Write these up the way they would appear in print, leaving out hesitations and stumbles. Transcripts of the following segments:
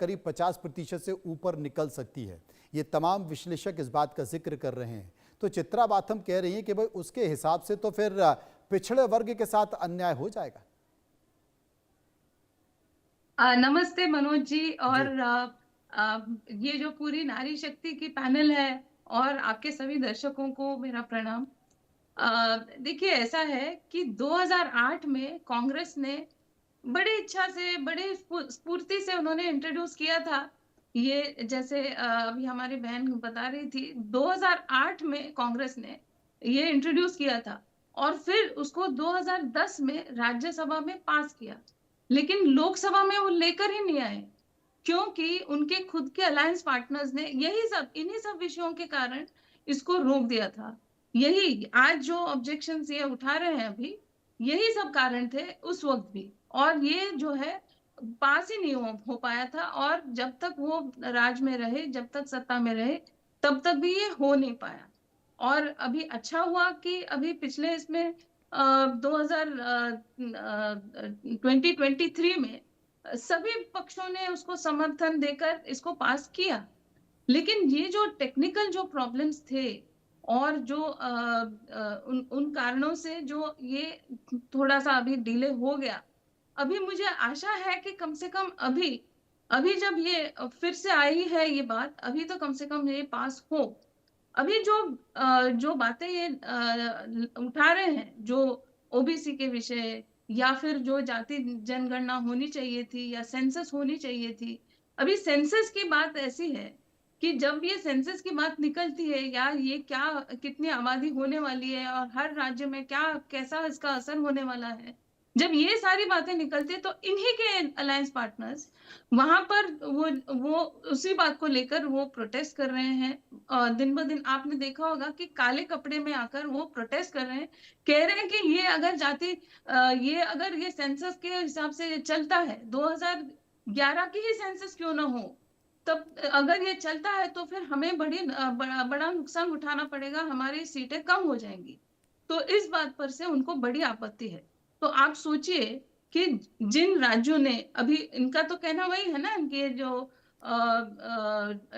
करीब 50% से ऊपर निकल सकती है। ये तमाम विश्लेषक इस बात का जिक्र कर रहे हैं। तो चित्रा बाथम कह रही हैं कि भाई उसके हिसाब से तो फिर पिछड़े वर्ग के साथ अन्याय हो जाएगा। नमस्ते मनोज जी। और जी ये जो पूरी नारी शक्ति की पैनल है और आपके सभी दर्शकों को मेरा प्रणाम। देखिए, ऐसा है कि 2008 में कांग्रेस ने बड़ी इच्छा से, बड़ी स्फूर्ति से उन्होंने इंट्रोड्यूस किया था ये, जैसे अभी हमारी बहन बता रही थी, 2008 में कांग्रेस ने ये इंट्रोड्यूस किया था और फिर उसको 2010 में राज्यसभा में पास किया, लेकिन लोकसभा में वो लेकर ही नहीं आए क्योंकि उनके खुद के अलायंस पार्टनर्स ने इन्हीं सब विषयों के कारण इसको रोक दिया था। यही आज जो ऑब्जेक्शंस ये उठा रहे हैं अभी, यही सब कारण थे उस वक्त भी। और ये जो है पास ही नहीं हो पाया था, और जब तक वो राज में रहे, जब तक सत्ता में रहे, तब तक भी ये हो नहीं पाया। और अभी अच्छा हुआ कि अभी पिछले इसमें 2023 में सभी पक्षों ने उसको समर्थन देकर इसको पास किया। लेकिन ये जो टेक्निकल जो प्रॉब्लम्स थे और जो उन कारणों से जो ये थोड़ा सा अभी डिले हो गया, अभी मुझे आशा है कि कम से कम अभी अभी जब ये फिर से आई है ये बात, अभी तो कम से कम ये पास हो। अभी जो बातें ये उठा रहे हैं, जो ओबीसी के विषय, या फिर जो जाति जनगणना होनी चाहिए थी या सेंसस होनी चाहिए थी, अभी सेंसस की बात ऐसी है कि जब ये सेंसस की बात निकलती है, या ये क्या कितनी आबादी होने वाली है और हर राज्य में क्या कैसा इसका असर होने वाला है, जब ये सारी बातें निकलती है तो इन्हीं के अलायंस पार्टनर्स वहां पर वो उसी बात को लेकर वो प्रोटेस्ट कर रहे हैं। दिन ब दिन आपने देखा होगा कि काले कपड़े में आकर वो प्रोटेस्ट कर रहे हैं, कह रहे हैं कि ये अगर ये सेंसस के हिसाब से चलता है, 2011 की ही सेंसस क्यों ना हो, तब अगर ये चलता है तो फिर हमें बड़ा नुकसान उठाना पड़ेगा, हमारी सीटें कम हो जाएंगी। तो इस बात पर से उनको बड़ी आपत्ति है। तो आप सोचिए कि जिन राज्यों ने अभी, इनका तो कहना वही है ना, इनके जो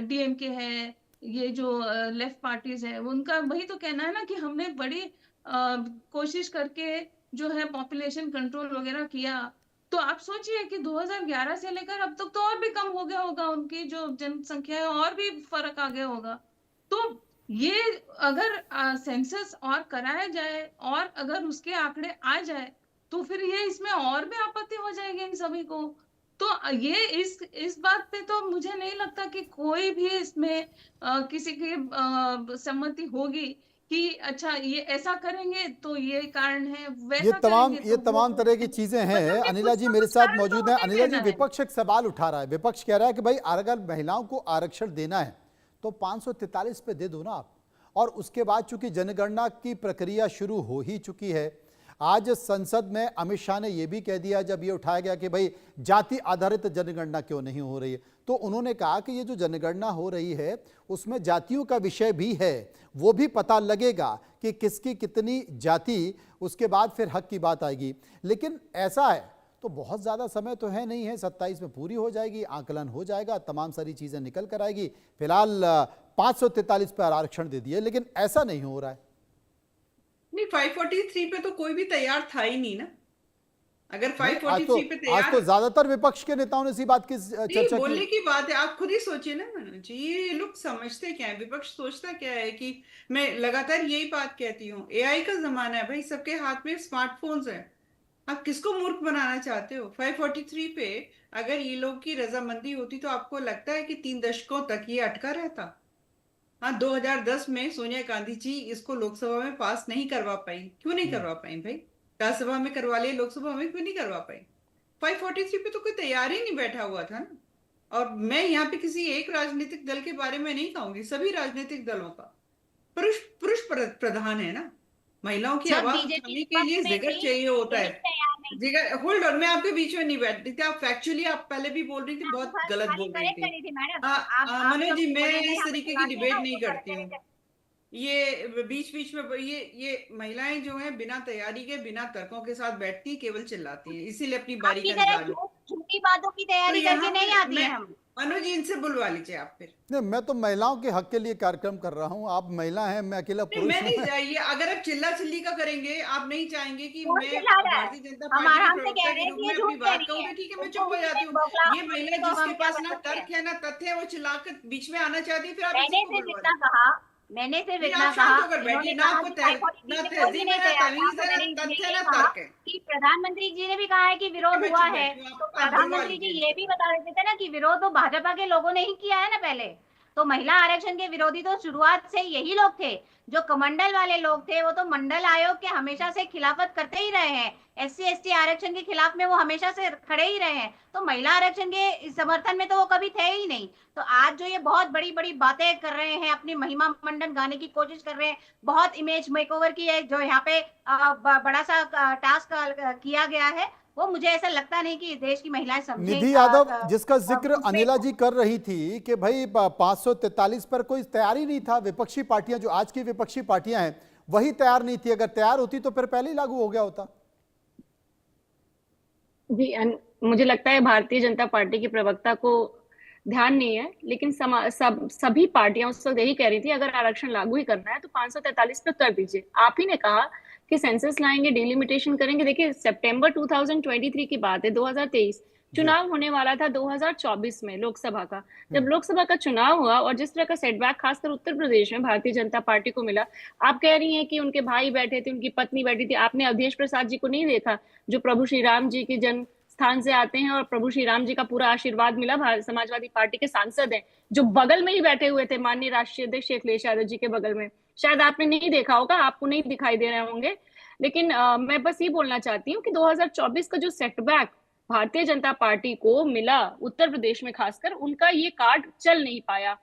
डीएमके है, ये जो लेफ्ट पार्टीज है, उनका वही तो कहना है ना कि हमने बड़ी कोशिश करके जो है पॉपुलेशन कंट्रोल वगैरह किया। तो आप सोचिए कि 2011 से लेकर अब तक तो और भी कम हो गया होगा, उनकी जो जनसंख्या है और भी फर्क आ गया होगा। तो ये अगर सेंसस और कराया जाए और अगर उसके आंकड़े आ जाए तो फिर ये इसमें और भी आपत्ति हो जाएगी इन सभी को। तो ये इस बात पे तो मुझे नहीं लगता कि कोई भी इसमें किसी की सम्मति होगी कि अच्छा ये ऐसा करेंगे तो ये कारण है, वैसा करेंगे ये तो वो तमाम तरह की है। चीजें हैं। मतलब ये अनिला कुछ जी ना मेरे कुछ साथ कारण तो मौजूद हैं। होते अनिला ही जी, ना है। विपक्ष एक सवाल उठा रहा है। विपक्ष कह रहा है कि भाई अगर महिलाओं को आरक्षण देना है तो 543 पे दे दो ना आप। और उसके बाद चूंकि जनगणना की प्रक्रिया शुरू हो ही चुकी है, आज संसद में अमित शाह ने यह भी कह दिया, जब ये उठाया गया कि भाई जाति आधारित जनगणना क्यों नहीं हो रही है, तो उन्होंने कहा कि ये जो जनगणना हो रही है उसमें जातियों का विषय भी है, वो भी पता लगेगा कि किसकी कितनी जाति, उसके बाद फिर हक की बात आएगी। लेकिन ऐसा है तो बहुत ज़्यादा समय तो है नहीं है, 27 में पूरी हो जाएगी, आकलन हो जाएगा, तमाम सारी चीज़ें निकल कर आएगी। फिलहाल 543 पर आरक्षण दे दिए, लेकिन ऐसा नहीं हो रहा है। नहीं, 543 पे तो कोई भी तैयार था ही नहीं ना। अगर नहीं, 543 पे आज तैयार, तो ज्यादातर विपक्ष के नेताओं ने इसी बात की नहीं चर्चा की। बोलने की बात है, आप खुद ही सोचिए ना मनोज जी, ये लोग समझते क्या है, विपक्ष सोचता क्या है कि मैं लगातार यही बात कहती हूँ, एआई का जमाना है भाई, सबके हाथ में स्मार्टफोन्स है। आप किसको मूर्ख बनाना चाहते हो? 543 पे अगर ये लोग की रजामंदी होती तो आपको लगता है कि 3 दशकों तक ये अटका रहता? हाँ, 2010 में सोनिया गांधी जी इसको लोकसभा में पास नहीं करवा पाई। क्यों नहीं करवा पाई भाई? राज्यसभा में करवा लिया, लोकसभा में क्यों नहीं करवा पाई? 543 पे तो कोई तैयार ही नहीं बैठा हुआ था ना। और मैं यहाँ पे किसी एक राजनीतिक दल के बारे में नहीं कहूंगी, सभी राजनीतिक दलों का पुरुष पुरुष प्रधान है ना। महिलाओं की जब आवाज बीजेपी उठाने के लिए विपक्ष में जिगर थी चाहिए होता तो है। भी तैयार नहीं थी। जिगर, होल्ड ऑन, मैं आपके बीच में नहीं बैठ रही थी, आप फैक्चुअली आप पहले भी बोल रही थी, मैं आपको बहुत गलत खाली बोल रही करेक्ट थी। करी थी मैडम। आप मनोज जो जी, मैं बोले थे इस यहाँ पे तरीके की चिल्लाती है ना, डिबेट नहीं उसको करेक्ट करती करे हूँ। थे। ये बीच बीच में ये महिलाएं जो है बिना तैयारी के बिना तर्कों के साथ बैठती हैं, केवल चिल्लाती हैं, इसीलिए अपनी बारी आपकी का तरह इंतजार। झूठ झूठ अपनी बातों की तो तैयारी यहाँ करके नहीं पे आती है हम। मनोज जी इनसे बुलवा लीजिए आप फिर। नहीं, मैं तो महिलाओं के हक के लिए कार्यक्रम कर रहा हूँ। आप महिला हैं, मैं अकेला नहीं, पुरुष मैं हूँ। नहीं चाहिए, अगर आप चिल्ला चिल्ली का करेंगे, आप नहीं चाहेंगे कि कौन मैं चिल्ला रहा है? भारतीय जनता हम पार्टी के आराम से कह प्रवक्ता रहे के हैं रूप कि में ये अपनी झूठ कह बात रही कहूँ है, तो ठीक है, मैं उनको चुप हो उसी जाती में हूँ। बौखलाहट ये महिला तो जिसके हम क्या पास कर ना सकते हैं? तर्क है ना तथ्य है, वो चिल्ला कर बीच में आना चाहती है, फिर आप मैंने इसी को सिर्फ बुलवा इतना लीजिए। कहा, मैंने सिर्फ नहीं, इतना आप कहा, शांत होकर बैठिए इन्होंने ना, कहा आपको कि हाईकोर्ट ना इसी से कोई भी तहजीब है नहीं ना तैयार था, तमीज तो है ना मैंने तथ्य है ये ना कहा तर्क है। कि प्रधानमंत्री जी ने भी कहा है कि ठीक है, विरोध मैं हुआ चुप है, बैठी हूँ, तो आप बुलवा प्रधानमंत्री लीजिए जी ये इनको। भी बता देते थे ना कि विरोध तो भाजपा के लोगों ने ही किया है ना पहले। तो महिला आरक्षण के विरोधी तो शुरुआत से यही लोग थे। जो कमंडल वाले लोग थे वो तो मंडल आयोग के हमेशा से खिलाफत करते ही रहे हैं। एससी एसटी आरक्षण के खिलाफ में वो हमेशा से खड़े ही रहे हैं, तो महिला आरक्षण के समर्थन में तो वो कभी थे ही नहीं। तो आज जो ये बहुत बड़ी बड़ी बातें कर रहे हैं, अपनी महिमा मंडन गाने की कोशिश कर रहे हैं, बहुत इमेज मेकओवर की है जो यहाँ पे बड़ा सा टास्क किया गया है, वो मुझे ऐसा लगता नहीं कि देश की महिलाएं समझें। निधि यादव, जिसका जिक्र उसमें अनिला जी कर रही थी कि भाई 543 पर कोई तैयारी नहीं था। विपक्षी पार्टियां, जो आज की विपक्षी पार्टियां हैं, वही तैयार नहीं थी। अगर तैयार होती तो फिर पहले ही लागू हो गया होता। जी मुझे लगता है भारतीय जनता पार्टी की प्रवक्ता को ध्यान नहीं है, लेकिन सभी पार्टियां उस वक्त यही कह रही थी अगर आरक्षण लागू ही करना है तो 543 पे कर दीजिए। आप ही ने कहा कि सेंसस लाएंगे, डिलिमिटेशन करेंगे। देखिए सितंबर 2023 की बात है, 2023 जी। चुनाव होने वाला था 2024 में लोकसभा का। जब लोकसभा का चुनाव हुआ और जिस तरह का सेटबैक खासकर उत्तर प्रदेश में भारतीय जनता पार्टी को मिला, आप कह रही हैं कि उनके भाई बैठे थे, उनकी पत्नी बैठी थी। आपने अवधेश प्रसाद जी को नहीं देखा, जो प्रभु श्री राम जी के जन्म स्थान से आते हैं और प्रभु श्री राम जी का पूरा आशीर्वाद मिला। समाजवादी पार्टी के सांसद हैं, जो बगल में ही बैठे हुए थे माननीय राष्ट्रीय अध्यक्ष अखिलेश यादव जी के बगल में। शायद आपने नहीं देखा होगा, आपको नहीं दिखाई दे रहे होंगे, लेकिन मैं बस ये बोलना चाहती हूँ कि 2024 का जो सेटबैक भारतीय जनता पार्टी को मिला उत्तर प्रदेश में, खासकर उनका ये कार्ड चल नहीं पाया।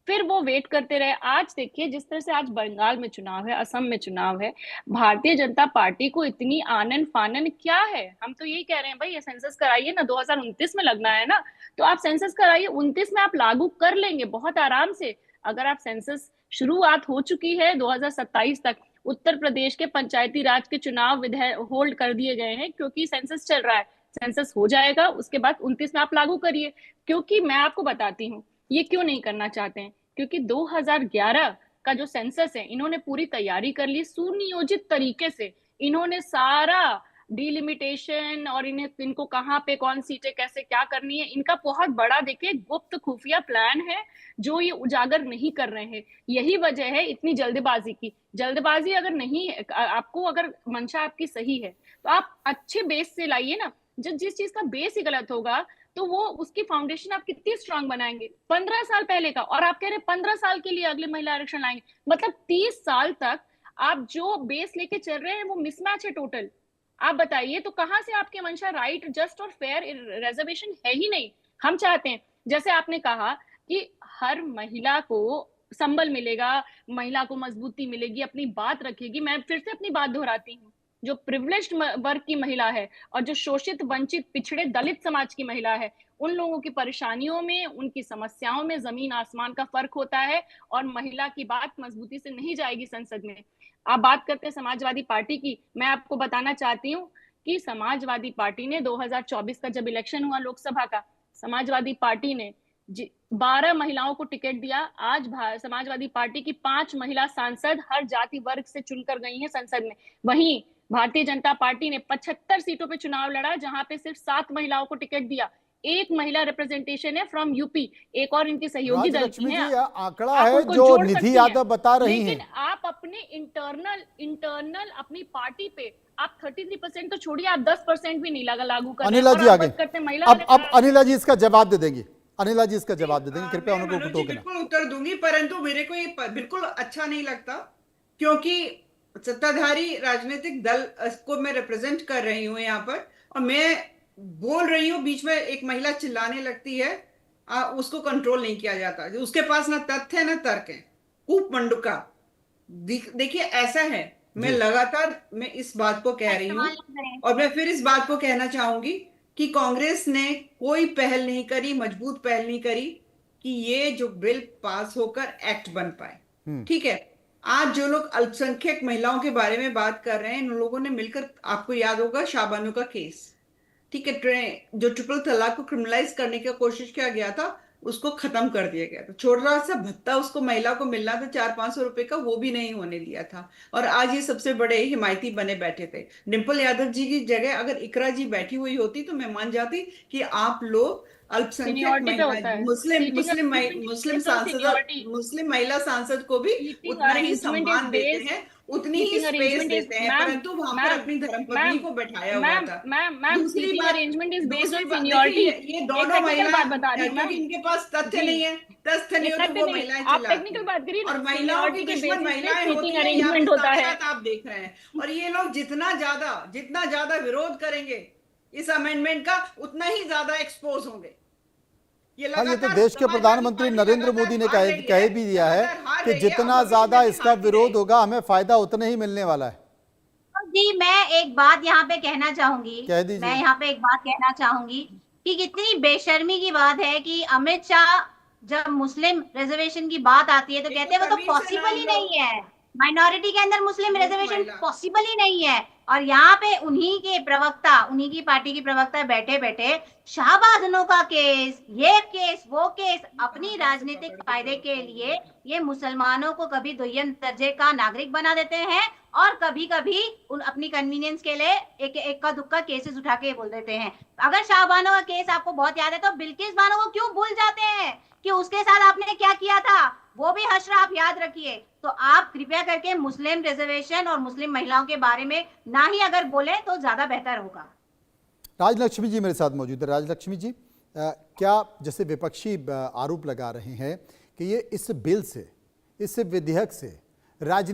फिर वो वेट करते रहे। आज देखिए जिस तरह से आज बंगाल में चुनाव है, असम में चुनाव है, भारतीय जनता पार्टी को इतनी आनन फानन क्या है? हम तो यही कह रहे हैं भाई ये सेंसस कराइए ना, 2029 में लगना है ना, तो आप सेंसस कराइए, 29 में आप लागू कर लेंगे बहुत आराम से। अगर आप सेंसस शुरुआत हो चुकी है 2027 तक, उत्तर प्रदेश के पंचायती राज के चुनाव होल्ड कर दिए गए हैं क्योंकि सेंसस चल रहा है। सेंसस हो जाएगा, उसके बाद 29 में आप लागू करिए। क्योंकि मैं आपको बताती हूँ ये क्यों नहीं करना चाहते हैं, क्योंकि 2011 का जो सेंसस है इन्होंने पूरी तैयारी कर ली सुनियोजित तरीके से। इन्होंने सारा डिलिमिटेशन और इनको कहाँ पे कौन सीटें कैसे क्या करनी है, इनका बहुत बड़ा देखिए गुप्त खुफिया प्लान है जो ये उजागर नहीं कर रहे हैं। यही वजह है इतनी जल्दबाजी की। जल्दबाजी अगर नहीं है, आपको अगर मंशा आपकी सही है तो आप अच्छे बेस से लाइए ना। जिस चीज का बेस ही गलत होगा तो वो उसकी फाउंडेशन आप कितनी स्ट्रांग बनाएंगे 15 साल पहले का, और आप कह रहे हैं 15 साल के लिए अगले महिला आरक्षण लाएंगे, मतलब 30 साल तक आप जो बेस लेके चल रहे हैं वो मिसमैच है टोटल। आप बताइए तो कहां से आपके मंशा राइट, जस्ट और फेयर रिजर्वेशन है ही नहीं। हम चाहते हैं जैसे आपने कहा कि हर महिला को संबल मिलेगा, महिला को मजबूती मिलेगी, अपनी बात रखेगी। मैं फिर से अपनी बात दोहराती हूँ, जो प्रिविलेज्ड वर्ग की महिला है और जो शोषित वंचित पिछड़े दलित समाज की महिला है, उन लोगों की परेशानियों में, उनकी समस्याओं में जमीन आसमान का फर्क होता है और महिला की बात मजबूती से नहीं जाएगी संसद में। आप बात करते हैं समाजवादी पार्टी की, मैं आपको बताना चाहती हूँ कि समाजवादी पार्टी ने 2024 का जब इलेक्शन हुआ लोकसभा का, समाजवादी पार्टी ने 12 महिलाओं को टिकट दिया। आज समाजवादी पार्टी की 5 महिला सांसद हर जाति वर्ग से चुनकर गई हैं संसद में। वहीं भारतीय जनता पार्टी ने 75 सीटों पे चुनाव लड़ा जहां पे सिर्फ 7 महिलाओं को टिकट दिया। एक महिला रिप्रेजेंटेशन है फ्रॉम यूपी, एक और इनकी सहयोगी दल की है। जी, आंकड़ा है जो निधि यादव बता रही हैं। लेकिन आप अपने इंटरनल अपनी पार्टी पे आप 33% तो छोड़िए, आप 10% भी नहीं लागू कर रहे हैं। अनिला जी आगे, अब अनिला जी इसका जवाब दे देंगी। अनिला जी इसका जवाब दे देंगे, कृपया उनको टोकना। बिल्कुल उत्तर दूंगी, परंतु मेरे को ये बिल्कुल अच्छा नहीं लगता क्योंकि सत्ताधारी राजनीतिक दल को मैं रिप्रेजेंट कर रही हूँ यहाँ पर, और मैं बोल रही हूँ, बीच में एक महिला चिल्लाने लगती है, उसको कंट्रोल नहीं किया जाता। उसके पास ना तथ्य है ना तर्क है, कूप मंडुका। देखिए ऐसा है, मैं लगातार मैं इस बात को कह रही हूँ और मैं फिर इस बात को कहना चाहूंगी कि कांग्रेस ने कोई पहल नहीं करी, मजबूत पहल नहीं करी कि ये जो बिल पास होकर एक्ट बन पाए। ठीक है, आज जो लोग अल्पसंख्यक महिलाओं के बारे में बात कर रहे हैं, इन लोगों ने मिलकर, आपको याद होगा शाबानो का केस, ठीक है, जो ट्रिपल तलाक को क्रिमिनलाइज करने की कोशिश किया गया था उसको खत्म कर दिया गया था। छोटा सा भत्ता उसको महिला को मिलना था 400-500 रुपए का, वो भी नहीं होने दिया था। और आज ये सबसे बड़े हिमायती बने बैठे थे। डिम्पल यादव जी की जगह अगर इकरा जी बैठी हुई होती तो मैं मान जाती कि आप लोग अल्पसंख्यक सीनियरिटी पे होता महिला, है। मुस्लिम महिला सांसद को भी सीटिंग उतना ही अरेंजमेंट सम्मान इज देते बेस्ड, हैं, उतनी ही सीटिंग स्पेस अरेंजमेंट इज देते हैं, परंतु वहां पर अपनी धर्मपत्नी को बैठाया हुआ था। दूसरी सीटिंग बात, अरेंजमेंट इज बेस्ड ऑन देखिए सीनियरिटी। ये दोनों महिलाएं, बात बता रही हूँ क्योंकि इनके पास तथ्य जी, नहीं है, तथ्य नहीं हो तो वो महिलाएं आप चिल्लाती टेक्निकल हैं। बात करिए ना, और महिलाओं की सीनियरिटी के दुश्मन बेसिस पे महिलाएं होती सीटिंग हैं, यहाँ पे अरेंजमेंट होता है। साक्षात आप देख रहे हैं। और ये लोग जितना ज्यादा विरोध करेंगे इस अमेंडमेंट का, उतना ही ज्यादा एक्सपोज होंगे। हाँ, ये तो देश के प्रधानमंत्री नरेंद्र मोदी ने कह भी दिया है कि जितना ज्यादा इसका विरोध होगा हमें फायदा उतना ही मिलने वाला है। जी, मैं एक बात यहाँ पे कहना चाहूंगी, कह दीजिए। मैं यहाँ पे एक बात कहना चाहूंगी कि कितनी बेशर्मी की बात है कि अमित शाह जब मुस्लिम रिजर्वेशन की बात आती है तो कहते हैं वो तो पॉसिबल ही नहीं है, माइनॉरिटी के अंदर मुस्लिम रिजर्वेशन पॉसिबल ही नहीं है। और यहाँ पे उन्हीं के प्रवक्ता, उन्हीं की पार्टी की प्रवक्ता बैठे बैठे शाहबाजनों का केस, ये केस, वो केस, अपनी राजनीतिक फायदे के लिए ये मुसलमानों को कभी दुय्यम दर्जे का नागरिक बना देते हैं और कभी कभी उन अपनी कन्वीनियंस के लिए एक का दुक्का केसेस उठा के बोल देते हैं। अगर शाहबानो का केस आपको बहुत याद है तो बिल्किस बानो को क्यों भूल जाते हैं कि उसके साथ आपने क्या किया था, वो भी हशरा आप याद रखिए। तो आप कृपया करके मुस्लिम रिजर्वेशन और मुस्लिम महिलाओं के बारे में ना ही अगर बोले तो ज्यादा बेहतर होगा। राजलक्ष्मी जी मेरे साथ मौजूद है। राजलक्ष्मी जी, क्या जैसे विपक्षी आरोप लगा रहे हैं कि ये इस बिल से, इस विधेयक से राजनीति